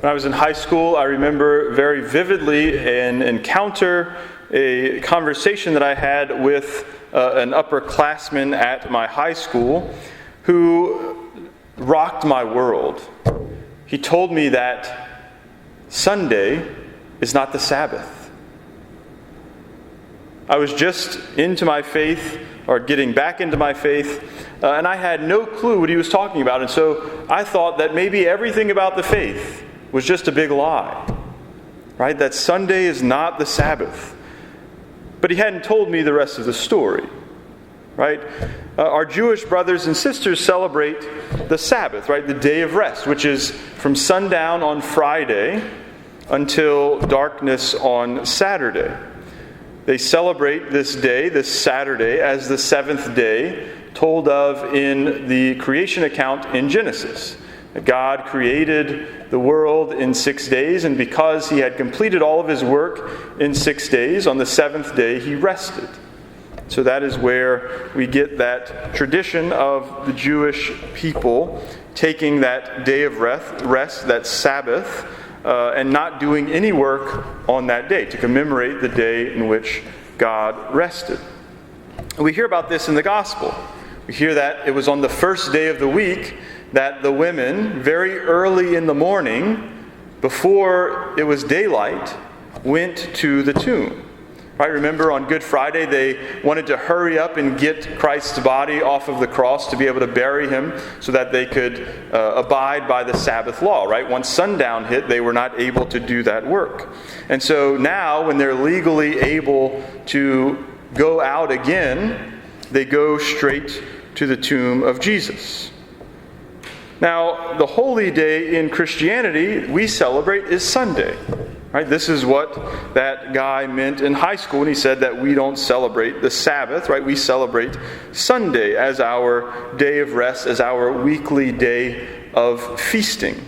When I was in high school, I remember very vividly an encounter, a conversation that I had with an upperclassman at my high school who rocked my world. He told me that Sunday is not the Sabbath. I was just into my faith, or getting back into my faith, and I had no clue what he was talking about. And so I thought that maybe everything about the faith was just a big lie, right? That Sunday is not the Sabbath. But he hadn't told me the rest of the story, right? Our Jewish brothers and sisters celebrate the Sabbath, right? The day of rest, which is from sundown on Friday until darkness on Saturday. They celebrate this day, this Saturday, as the seventh day told of in the creation account in Genesis. God created the world in 6 days, and because he had completed all of his work in 6 days, on the seventh day he rested. So that is where we get that tradition of the Jewish people taking that day of rest, that Sabbath, and not doing any work on that day to commemorate the day in which God rested. We hear about this in the gospel. We hear that it was on the first day of the week that the women, very early in the morning, before it was daylight, went to the tomb. Right? Remember, on Good Friday, they wanted to hurry up and get Christ's body off of the cross to be able to bury him so that they could abide by the Sabbath law. Right? Once sundown hit, they were not able to do that work. And so now, when they're legally able to go out again, they go straight to the tomb of Jesus. Now, the holy day in Christianity we celebrate is Sunday. Right? This is what that guy meant in high school when he said that we don't celebrate the Sabbath. Right? We celebrate Sunday as our day of rest, as our weekly day of feasting.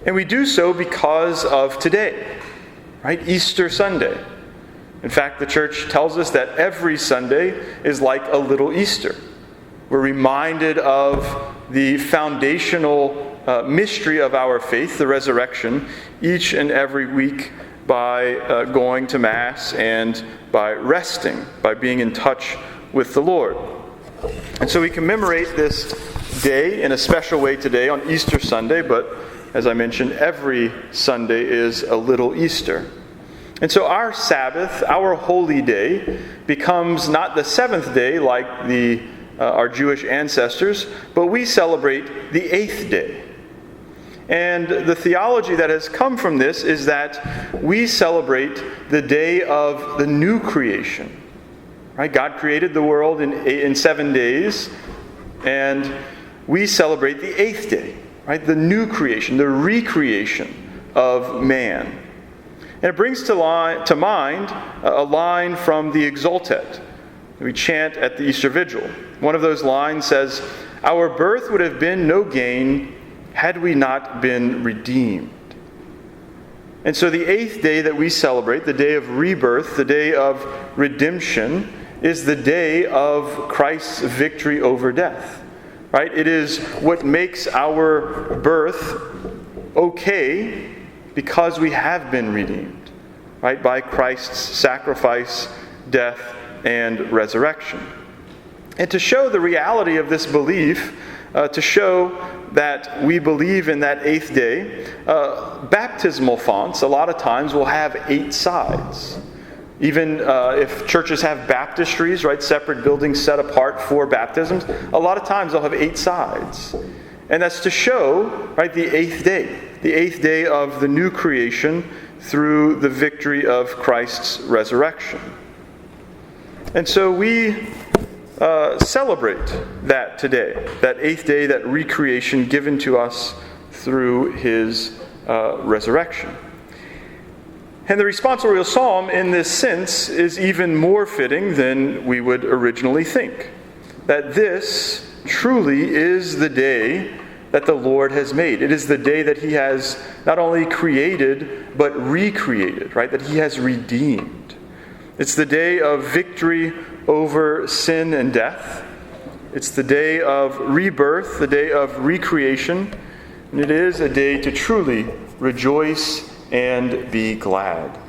And we do so because of today, right? Easter Sunday. In fact, the church tells us that every Sunday is like a little Easter. We're reminded of the foundational mystery of our faith, the resurrection, each and every week by going to Mass and by resting, by being in touch with the Lord. And so we commemorate this day in a special way today on Easter Sunday, but as I mentioned, every Sunday is a little Easter. And so our Sabbath, our holy day, becomes not the seventh day like our Jewish ancestors, but we celebrate the eighth day. And the theology that has come from this is that we celebrate the day of the new creation. Right? God created the world in 7 days, and we celebrate the eighth day, right? The new creation, the recreation of man. And it brings to mind a line from the Exultet that we chant at the Easter Vigil. One of those lines says, "Our birth would have been no gain had we not been redeemed." And so the eighth day that we celebrate, the day of rebirth, the day of redemption, is the day of Christ's victory over death. Right? It is what makes our birth okay because we have been redeemed, right? By Christ's sacrifice, death, and resurrection. And to show the reality of this belief, to show that we believe in that eighth day, baptismal fonts a lot of times will have 8 sides. Even if churches have baptistries, right, separate buildings set apart for baptisms, a lot of times they'll have 8 sides. And that's to show, right, the eighth day of the new creation through the victory of Christ's resurrection. And so we celebrate that today, that eighth day, that recreation given to us through his resurrection. And the responsorial psalm in this sense is even more fitting than we would originally think. That this truly is the day that the Lord has made. It is the day that he has not only created, but recreated, right? That he has redeemed. It's the day of victory over sin and death. It's the day of rebirth, the day of recreation, And it is a day to truly rejoice and be glad.